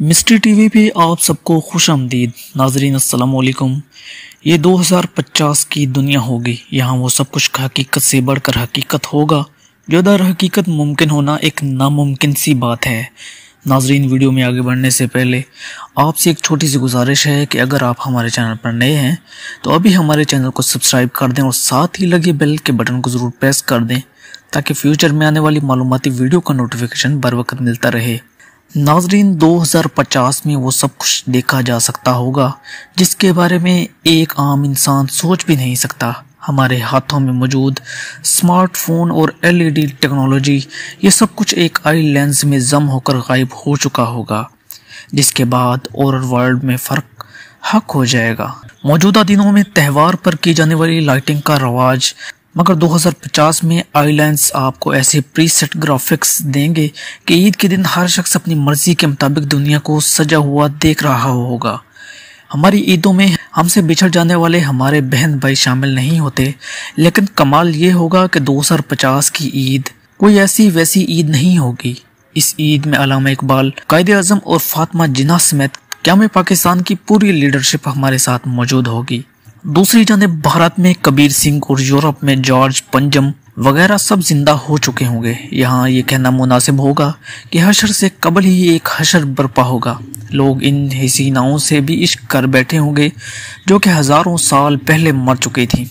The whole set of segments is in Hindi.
मिस्ट्री टीवी पे आप सबको खुश आमदीद नाजरीन, अस्सलाम वालेकुम। ये 2050 की दुनिया होगी, यहाँ वो सब कुछ हकीकत से बढ़कर हकीकत होगा, जो दर हकीकत मुमकिन होना एक नामुमकिन सी बात है। नाजरीन, वीडियो में आगे बढ़ने से पहले आपसे एक छोटी सी गुजारिश है कि अगर आप हमारे चैनल पर नए हैं तो अभी हमारे चैनल को सब्सक्राइब कर दें और साथ ही लगे बेल के बटन को ज़रूर प्रेस कर दें ताकि फ्यूचर में आने वाली मालूमाती वीडियो का नोटिफिकेशन बर वक्त मिलता रहे। नाजरीन, 2050 में वो सब कुछ देखा जा सकता होगा जिसके बारे में एक आम इंसान सोच भी नहीं सकता। हमारे हाथों में मौजूद स्मार्टफोन और एलईडी टेक्नोलॉजी, ये सब कुछ एक आई लेंस में जम होकर गायब हो चुका होगा, जिसके बाद और वर्ल्ड में फर्क हक हो जाएगा। मौजूदा दिनों में त्यौहार पर की जाने वाली लाइटिंग का रवाज, मगर 2050 में आईलैंड्स आपको ऐसे प्रीसेट ग्राफिक्स देंगे कि ईद के दिन हर शख्स अपनी मर्जी के मुताबिक दुनिया को सजा हुआ देख रहा होगा। हमारी ईदों में हमसे बिछड़ जाने वाले हमारे बहन भाई शामिल नहीं होते, लेकिन कमाल ये होगा कि 2050 की ईद कोई ऐसी वैसी ईद नहीं होगी। इस ईद में अल्लामा इकबाल, कायदे आजम और फातिमा जिन्ना समेत क़याम पाकिस्तान की पूरी लीडरशिप हमारे साथ मौजूद होगी। दूसरी जानिब भारत में कबीर सिंह और यूरोप में जॉर्ज पंजम वगैरह सब जिंदा हो चुके होंगे। यहाँ ये कहना मुनासिब होगा कि हशर से कबल ही एक हशर बर्पा होगा। लोग इन हसीनाओं से भी इश्क कर बैठे होंगे जो कि हजारों साल पहले मर चुकी थी,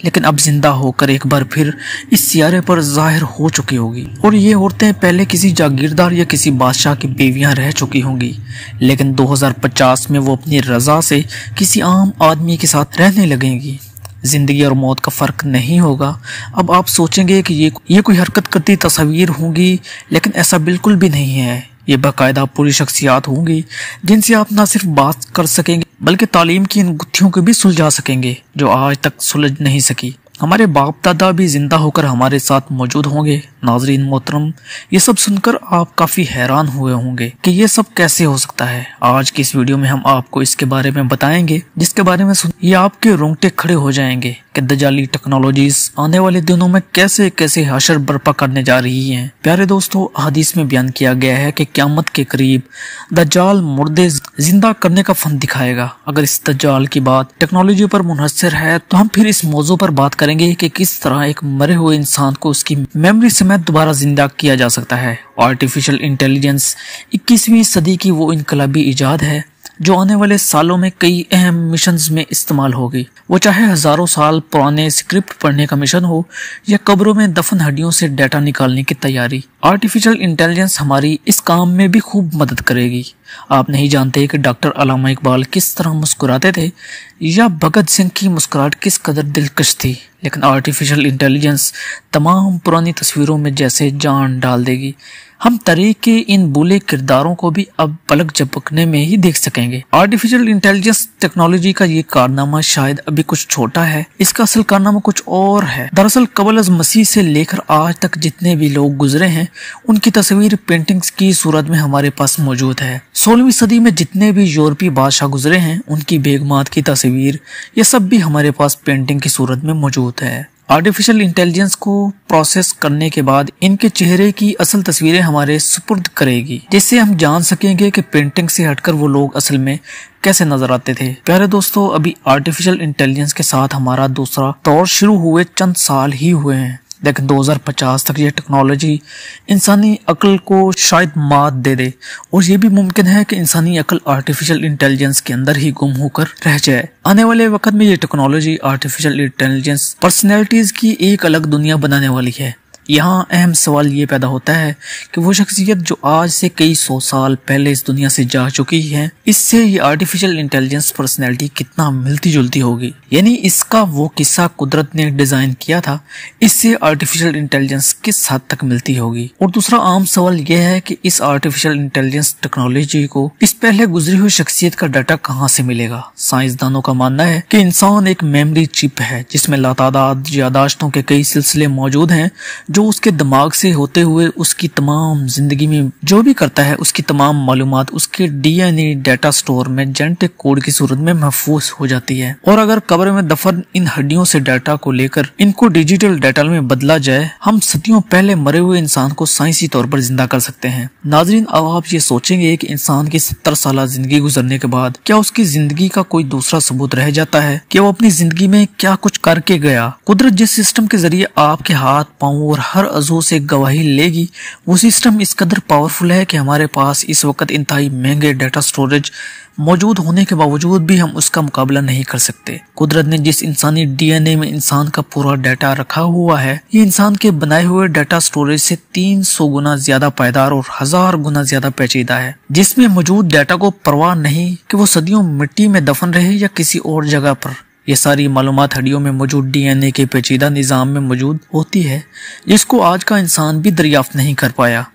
लेकिन अब जिंदा होकर एक बार फिर इस सियारे पर जाहिर हो चुकी होगी। और ये औरतें पहले किसी जागीरदार या किसी बादशाह की बीवियां रह चुकी होंगी, लेकिन 2050 में वो अपनी रजा से किसी आम आदमी के साथ रहने लगेंगी। जिंदगी और मौत का फर्क नहीं होगा। अब आप सोचेंगे कि ये कोई हरकत करती तस्वीर होंगी, लेकिन ऐसा बिल्कुल भी नहीं है। ये बाकायदा पूरी शख्सियात होंगी जिनसे आप ना सिर्फ बात कर सकेंगे बल्कि तालीम की इन गुत्थियों को भी सुलझा सकेंगे जो आज तक सुलझ नहीं सकी। हमारे बाप दादा भी जिंदा होकर हमारे साथ मौजूद होंगे। नाजरीन मोहतरम, ये सब सुनकर आप काफी हैरान हुए होंगे कि ये सब कैसे हो सकता है। आज की इस वीडियो में हम आपको इसके बारे में बताएंगे, जिसके बारे में सुन ये आपके रोंगटे खड़े हो जाएंगे कि दजाली टेक्नोलॉजीज आने वाले दिनों में कैसे कैसे हशर बर्पा करने जा रही हैं। प्यारे दोस्तों, हदीस में बयान किया गया है कि क़यामत के करीब दज्जाल मुर्दे जिंदा करने का फन दिखाएगा। अगर इस दज्जाल की बात टेक्नोलॉजी पर मुनहसर है तो हम फिर इस मौजू पर बात करेंगे कि किस तरह एक मरे हुए इंसान को उसकी मेमोरी समेत दोबारा जिंदा किया जा सकता है। आर्टिफिशियल इंटेलिजेंस 21वीं सदी की वो इनकलाबी इजाद है जो आने वाले सालों में कई अहम मिशंस में इस्तेमाल होगी। वो चाहे हजारों साल पुराने स्क्रिप्ट पढ़ने का मिशन हो या कब्रों में दफन हड्डियों से डाटा निकालने की तैयारी, आर्टिफिशियल इंटेलिजेंस हमारी इस काम में भी खूब मदद करेगी। आप नहीं जानते कि डॉक्टर अल्लामा इकबाल किस तरह मुस्कुराते थे या भगत सिंह की मुस्कुराहट किस कदर दिलकश थी, लेकिन आर्टिफिशियल इंटेलिजेंस तमाम पुरानी तस्वीरों में जैसे जान डाल देगी। हम तारीख के इन बुरे किरदारों को भी अब पलक झपकने में ही देख सकेंगे। आर्टिफिशियल इंटेलिजेंस टेक्नोलॉजी का ये कारनामा शायद अभी कुछ छोटा है, इसका असल कारनामा कुछ और है। दरअसल कबल अज़ मसीह से लेकर आज तक जितने भी लोग गुजरे हैं उनकी तस्वीर पेंटिंग्स की सूरत में हमारे पास मौजूद है। 16वीं सदी में जितने भी यूरोपीय बादशाह गुजरे हैं उनकी बेगमात की तस्वीर, ये सब भी हमारे पास पेंटिंग की सूरत में मौजूद है। आर्टिफिशियल इंटेलिजेंस को प्रोसेस करने के बाद इनके चेहरे की असल तस्वीरें हमारे सुपुर्द करेगी, जिससे हम जान सकेंगे कि पेंटिंग से हटकर वो लोग असल में कैसे नजर आते थे। प्यारे दोस्तों, अभी आर्टिफिशियल इंटेलिजेंस के साथ हमारा दूसरा दौर शुरू हुए चंद साल ही हुए हैं, लेकिन 2050 तक ये टेक्नोलॉजी इंसानी अक्ल को शायद मात दे दे, और ये भी मुमकिन है कि इंसानी अक्ल आर्टिफिशियल इंटेलिजेंस के अंदर ही गुम होकर रह जाए। आने वाले वक्त में ये टेक्नोलॉजी आर्टिफिशियल इंटेलिजेंस पर्सनैलिटीज की एक अलग दुनिया बनाने वाली है। यहाँ अहम सवाल ये पैदा होता है कि वो शख्सियत जो आज से कई 100 साल पहले इस दुनिया से जा चुकी है, इससे ये आर्टिफिशियल इंटेलिजेंस पर्सनैलिटी कितना मिलती जुलती होगी। यानी इसका वो किस्सा कुदरत ने डिजाइन किया था, इससे आर्टिफिशियल इंटेलिजेंस किस हद तक मिलती होगी। और दूसरा आम सवाल यह है कि इस आर्टिफिशियल इंटेलिजेंस टेक्नोलॉजी को इस पहले गुजरी हुई शख्सियत का डाटा कहाँ से मिलेगा। साइंसदानों का मानना है कि इंसान एक मेमोरी चिप है जिसमें लातादाद यादाश्तों के कई सिलसिले मौजूद हैं जो उसके दिमाग से होते हुए उसकी तमाम जिंदगी में जो भी करता है उसकी तमाम मालूमात उसके डीएनए डेटा स्टोर में जेनेटिक कोड की सूरत में महफूज हो जाती है। और अगर कब्र में दफन इन हड्डियों से डाटा को लेकर इनको डिजिटल डाटा में बदला जाए, हम सदियों पहले मरे हुए इंसान को साइंसी तौर पर जिंदा कर सकते हैं। नाजरीन, अब आप ये सोचेंगे कि इंसान की 70 साल जिंदगी गुजरने के बाद क्या उसकी जिंदगी का कोई दूसरा सबूत रह जाता है कि वो अपनी जिंदगी में क्या कुछ करके गया। कुदरत जिस सिस्टम के जरिए आपके हाथ, पांव और हर अज़ू से गवाही लेगी, वो सिस्टम इस कदर पावरफुल है कि हमारे पास इस वक्त इंतहाई महंगे डाटा स्टोरेज मौजूद होने के बावजूद भी हम उसका मुकाबला नहीं कर सकते। कुदरत ने जिस इंसानी डीएनए में इंसान का पूरा डाटा रखा हुआ है, ये इंसान के बनाए हुए डाटा स्टोरेज से 300 गुना ज्यादा पायदार और 1000 गुना ज्यादा पेचीदा है, जिसमें मौजूद डाटा को परवाह नहीं कि वो सदियों मिट्टी में दफन रहे या किसी और जगह पर। ये सारी मालूमात हड्डियों में मौजूद डीएनए के पेचीदा निज़ाम में मौजूद होती है, जिसको आज का इंसान भी दरियाफ्त नहीं कर पाया।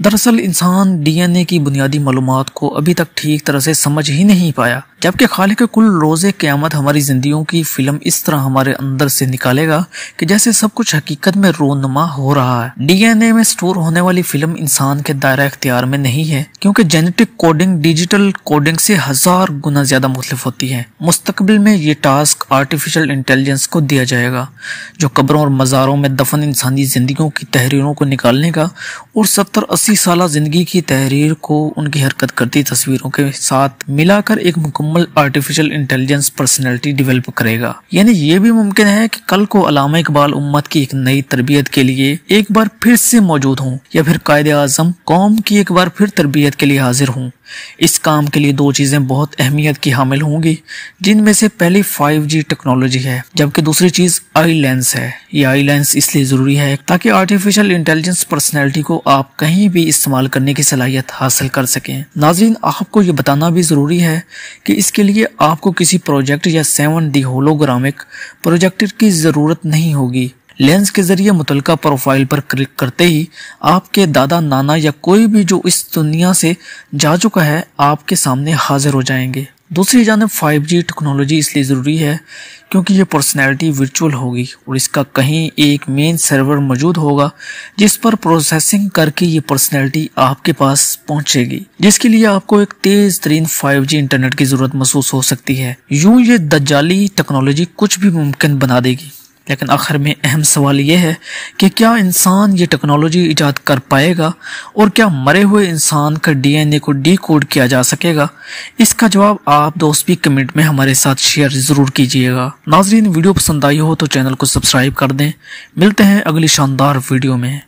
दरअसल इंसान डीएनए की बुनियादी मालूमात को अभी तक ठीक तरह से समझ ही नहीं पाया, जबकि खालिक कुल रोज़े क़यामत हमारी जिंदगियों की फिल्म इस तरह हमारे अंदर से निकालेगा कि जैसे सब कुछ हकीकत में रोनुमा हो रहा है। डीएनए में स्टोर होने वाली फिल्म इंसान के दायरा इख्तियार में नहीं है, क्योंकि जेनेटिक कोडिंग डिजिटल कोडिंग से 1000 गुना ज्यादा मुख्तलिफ होती है। मुस्तकबिल में ये टास्क आर्टिफिशियल इंटेलिजेंस को दिया जाएगा, जो कब्रों और मज़ारों में दफन इंसानी जिंदगियों की तहरीरों को निकालने का और 70-80 साल जिंदगी की तहरीर को उनकी हरकत करती तस्वीरों के साथ मिलाकर एक मुकम्मल आर्टिफिशियल इंटेलिजेंस पर्सनैलिटी डेवलप करेगा। यानी ये भी मुमकिन है कि कल को अल्लामा इकबाल उम्मत की एक नई तरबियत के लिए एक बार फिर से मौजूद हों, या फिर कायदे आज़म कौम की एक बार फिर तरबियत के लिए हाजिर हों। इस काम के लिए दो चीजें बहुत अहमियत की हामिल होंगी, जिनमें से पहली 5G टेक्नोलॉजी है, जबकि दूसरी चीज आई लेंस है। ये आई लेंस इसलिए जरूरी है ताकि आर्टिफिशियल इंटेलिजेंस पर्सनैलिटी को आप कहीं भी इस्तेमाल करने की सलाहियत हासिल कर सकें। नाज़रीन, आपको ये बताना भी जरूरी है कि इसके लिए आपको किसी प्रोजेक्ट या 7D होलोग्रामिक प्रोजेक्टर की जरूरत नहीं होगी। लेंस के जरिए मुतलका प्रोफाइल पर क्लिक करते ही आपके दादा, नाना या कोई भी जो इस दुनिया से जा चुका है आपके सामने हाजिर हो जाएंगे। दूसरी जानब 5G टेक्नोलॉजी इसलिए ज़रूरी है क्योंकि ये पर्सनैलिटी वर्चुअल होगी और इसका कहीं एक मेन सर्वर मौजूद होगा जिस पर प्रोसेसिंग करके ये पर्सनैलिटी आपके पास पहुंचेगी, जिसके लिए आपको एक तेज तरीन 5G इंटरनेट की जरूरत महसूस हो सकती है। यूं ये दज्जाली टेक्नोलॉजी कुछ भी मुमकिन बना देगी, लेकिन आखिर में अहम सवाल यह है कि क्या इंसान ये टेक्नोलॉजी इजाद कर पाएगा और क्या मरे हुए इंसान का डीएनए को डीकोड किया जा सकेगा? इसका जवाब आप दोस्त भी कमेंट में हमारे साथ शेयर जरूर कीजिएगा। नाजरीन, वीडियो पसंद आई हो तो चैनल को सब्सक्राइब कर दें। मिलते हैं अगली शानदार वीडियो में।